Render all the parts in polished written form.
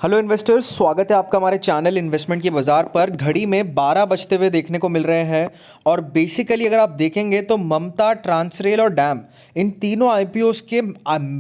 Hello investors, स्वागत है आपका हमारे चैनल इन्वेस्टमेंट की बाज़ार पर। घड़ी में 12 बजते हुए देखने को मिल रहे हैं और बेसिकली अगर आप देखेंगे तो ममता, ट्रांसरेल और डैम, इन तीनों आईपीओस के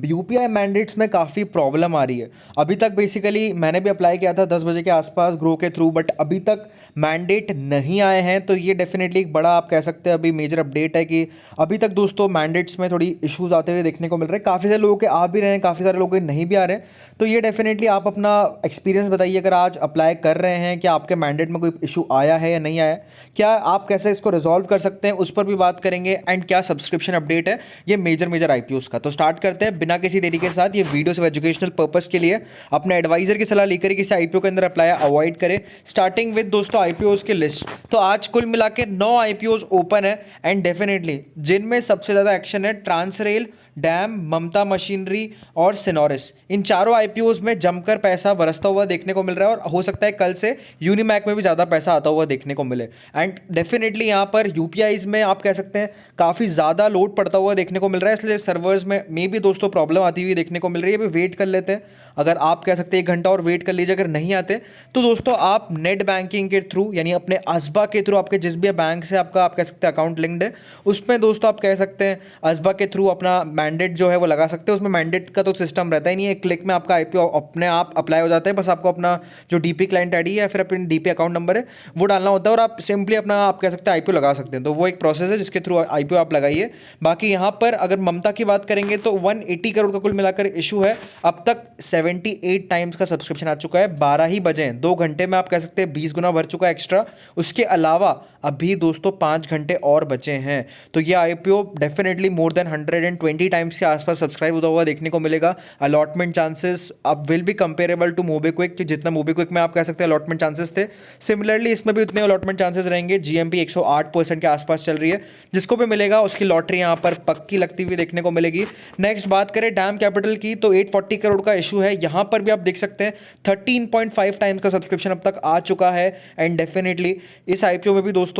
यूपीआई मैंडेट्स में काफ़ी प्रॉब्लम आ रही है। अभी तक बेसिकली मैंने भी अप्लाई किया था 10 बजे के आसपास ग्रो के थ्रू, बट अभी तक मैंडेट नहीं आए हैं। तो ये डेफिनेटली एक बड़ा, आप कह सकते हैं अभी मेजर अपडेट है कि अभी तक दोस्तों मैंडेट्स में थोड़ी इश्यूज आते हुए देखने को मिल रहे हैं। काफ़ी सारे लोगों के आ भी रहे हैं, काफ़ी सारे लोगों के नहीं भी आ रहे हैं। तो ये डेफिनेटली आप अपना एक्सपीरियंस बताइए, अगर आज अप्लाई कर रहे हैं क्या आपके मैंडेट में कोई इशू आया है या नहीं आया, क्या आप कैसे इसको रिजॉल्व कर सकते हैं, उस पर भी बात करेंगे। एंड क्या सब्सक्रिप्शन अपडेट है ये मेजर आईपीओस का। तो स्टार्ट करते हैं बिना किसी देरी के साथ। ये वीडियो सिर्फ एजुकेशनल पर्पस के लिए, अपने एडवाइजर की सलाह लेकर किसी आईपीओ के अंदर अप्लाई अवॉइड करें। स्टार्टिंग विद दोस्तों आईपीओस की लिस्ट, तो आज कुल मिला के 9 आईपीओस ओपन है एंड डेफिनेटली जिनमें सबसे ज़्यादा एक्शन है ट्रांसरेल, डैम, ममता मशीनरी और सिनोरिस। इन चारों आईपीओस में जमकर पैसा बरसता हुआ देखने को मिल रहा है और हो सकता है कल से यूनिमैक में भी ज़्यादा पैसा आता हुआ देखने को मिले। एंड डेफिनेटली यहाँ पर यूपीआईज में आप कह सकते हैं काफ़ी ज़्यादा लोड पड़ता हुआ देखने को मिल रहा है, इसलिए सर्वर्स में भी दोस्तों प्रॉब्लम आती हुई देखने को मिल रही है। अभी वेट कर लेते हैं, अगर आप कह सकते हैं 1 घंटा और वेट कर लीजिए। अगर नहीं आते तो दोस्तों आप नेट बैंकिंग के थ्रू, यानी अपने असबा के थ्रू, आपके जिस भी बैंक से आपका आप कह सकते हैं अकाउंट लिंक्ड है, उसमें दोस्तों आप कह सकते हैं असबा के थ्रू अपना मैंडेट जो है वो लगा सकते हैं। उसमें मैंडेट का तो सिस्टम रहता ही नहीं है, एक क्लिक में आपका आईपीओ अपने आप अप्लाई हो जाता है। बस आपको अपना जो डीपी क्लाइंट आईडी है या फिर अपनी डीपी अकाउंट नंबर है वो डालना होता है और आप सिंपली अपना आप कह सकते हैं आईपीओ लगा सकते हैं। तो वो एक प्रोसेस है जिसके थ्रू आईपीओ आप लगाइए। बाकी यहाँ पर अगर ममता की बात करेंगे तो 180 करोड़ का कुल मिलाकर इशू है। अब तक 78 टाइम्स का सब्सक्रिप्शन आ चुका है। 12 ही बजे हैं, 2 घंटे में आप कह सकते हैं 20 गुना भर चुका है एक्स्ट्रा। उसके अलावा अभी दोस्तों 5 घंटे और बचे हैं। तो ये IPO definitely more than 120 times के आसपास सब्सक्राइब होता हुआ देखने को मिलेगा। अलॉटमेंट चांसेस अब will be comparable to MobiKwik, कि जितना मोबीक्विक में आप कह सकते हैं अलॉटमेंट चांसेस थे, सिमिलरली इसमें भी उतने अलॉटमेंट चांसेस रहेंगे। जीएमपी 108% के आसपास चल रही है। जिसको भी मिलेगा उसकी लॉटरी यहाँ पर पक्की लगती हुई देखने को मिलेगी। नेक्स्ट बात करें डैम कैपिटल की, तो 840 करोड़ का इशू है। यहाँ पर भी आप देख सकते हैं 13.5 टाइम्स का सब्सक्रिप्शन अब तक आ चुका है। एंड डेफिनेटली इस आईपीओ में भी दोस्तों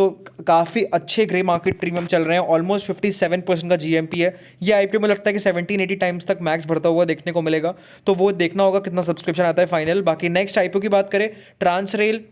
काफ़ी अच्छे ग्रे मार्केट प्रीमियम चल रहे हैं। ऑलमोस्ट 57% का जीएमपी है। ये आईपीओ में लगता है कि 1780 टाइम्स तक मैक्स भरता हुआ देखने को मिलेगा। तो वो देखना होगा कितना सब्सक्रिप्शन आता है फाइनल। बाकी नेक्स्ट आईपीओ की बात करें, ट्रांसरेल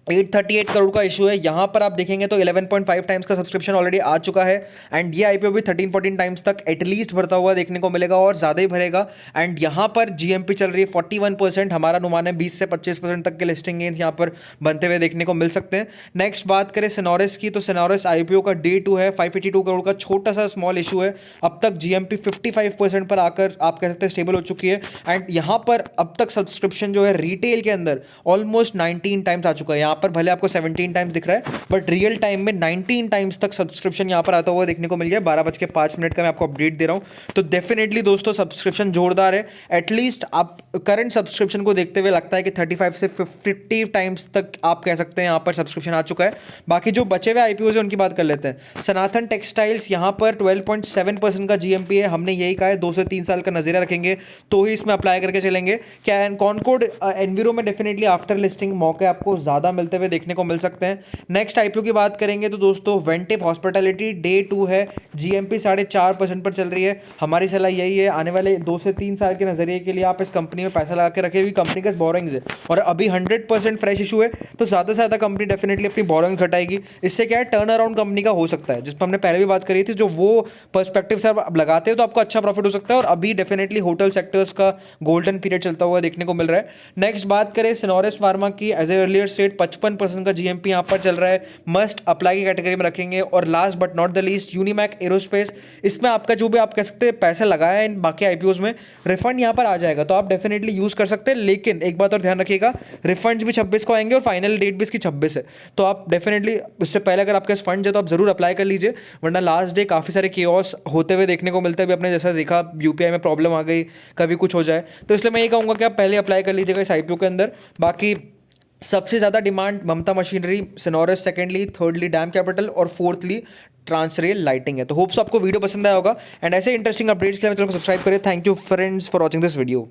838 करोड़ का इशू है। यहाँ पर आप देखेंगे तो 11.5 टाइम्स का सब्सक्रिप्शन ऑलरेडी आ चुका है। एंड ये आईपीओ भी 13-14 टाइम्स तक एटलीस्ट भरता हुआ देखने को मिलेगा और ज़्यादा ही भरेगा। एंड यहाँ पर जीएमपी चल रही है 41%। हमारा अनुमान है 20 से 25% तक के लिस्टिंग गेंस यहाँ पर बनते हुए देखने को मिल सकते हैं। नेक्स्ट बात करें सिनोरिस की, तो सिनोरिस आईपीओ का डे 2 है। 582 करोड़ का छोटा सा स्मॉल इशू है। अब तक जीएमपी 55% पर आकर आप कह सकते हैं स्टेबल हो चुकी है। एंड यहाँ पर अब तक सब्सक्रिप्शन जो है रिटेल के अंदर ऑलमोस्ट 19 टाइम्स आ चुका है। यहाँ पर भले आपको 17 टाइम्स दिख रहा है, बट रियल टाइम में 19 टाइम्स तक सब्सक्रिप्शन यहाँ पर आता हुआ देखने को मिल गया। 12:05 का मैं आपको अपडेट दे रहा हूँ। तो डेफिनेटली दोस्तों सब्सक्रिप्शन जोरदार है। एटलीस्ट आप करंट सब्सक्रिप्शन को देखते हुए लगता है कि 35 से 50 टाइम्स तक आप कह सकते हैं यहाँ पर सब्सक्रिप्शन आ चुका है। बाकी जो बचे हुए आईपीओ है उनकी बात कर लेते हैं। सनातन टेक्सटाइल्स यहाँ पर 12.7% का जीएमपी है। हमने यही कहा है 2 से 3 साल का नजरिया रखेंगे तो ही इसमें अप्लाई करके चलेंगे। क्या कॉनकॉर्ड एनवीरो में डेफिनेटली आफ्टर लिस्टिंग मौके आपको ज़्यादा मिलते हुए देखने को मिल सकते हैं। नेक्स्ट आईपीओ की बात करेंगे तो दोस्तों वेंटिव हॉस्पिटैलिटी डे 2 है। जीएमपी 4.5% पर चल रही है। हमारी सलाह यही है आने वाले 2 से 3 साल के नजरिए के लिए आप इस कंपनी में पैसा लगा के रखे हुई। कंपनी का बोरोइंग्स है और अभी 100% फ्रेश इशू है, तो ज़्यादा से ज़्यादा कंपनी डेफिनेटली अपनी बोरोइंग्स घटाएगी। इससे क्या है, टर्न अराउंड कंपनी का हो सकता है, जिस पर हमने पहले भी बात करी थी। जो वो पर्सपेक्टिव से आप लगाते हो तो आपको अच्छा प्रॉफिट हो सकता है। और अभी डेफिनेटली होटल सेक्टर्स का गोल्डन पीरियड चलता हुआ देखने को मिल रहा है। नेक्स्ट बात करें सिनोरिस फार्मा की, एज ए अर्लियर स्टेट 55% का जीएमपी यहाँ पर चल रहा है। मस्ट अप्लाई की कैटेगरी में रखेंगे। और last but not the least Unimech aerospace, इसमें आपका जो भी आप कह सकते हैं पैसा लगाया है इन बाकी आईपीओज में, रिफंड यहाँ पर आ जाएगा, तो आप डेफिनेटली यूज कर सकते हैं। लेकिन एक बात और ध्यान रखिएगा, रिफंड्स भी 26 को आएंगे और फाइनल डेट भी इसकी 26 है। तो आप डेफिनेटली उससे पहले अगर आपके पास फंड है तो आप जरूर अप्लाई कर लीजिए, वरना लास्ट डे काफ़ी सारे केओस होते हुए देखने को मिलता है। अभी आपने जैसा देखा यूपीआई में प्रॉब्लम आ गई, कभी कुछ हो जाए, तो इसलिए मैं ये कहूँगा कि आप पहले अप्लाई कर लीजिएगा इस आईपीओ के अंदर। बाकी सबसे ज़्यादा डिमांड ममता मशीनरी, सिनोरिस सेकेंडली, थर्डली डैम कैपिटल और फोर्थली ट्रांसरेल लाइटिंग है। तो होप्स आपको वीडियो पसंद आया होगा एंड ऐसे इंटरेस्टिंग अपडेट्स के लिए चैनल को सब्सक्राइब करें। Thank you friends for watching this video.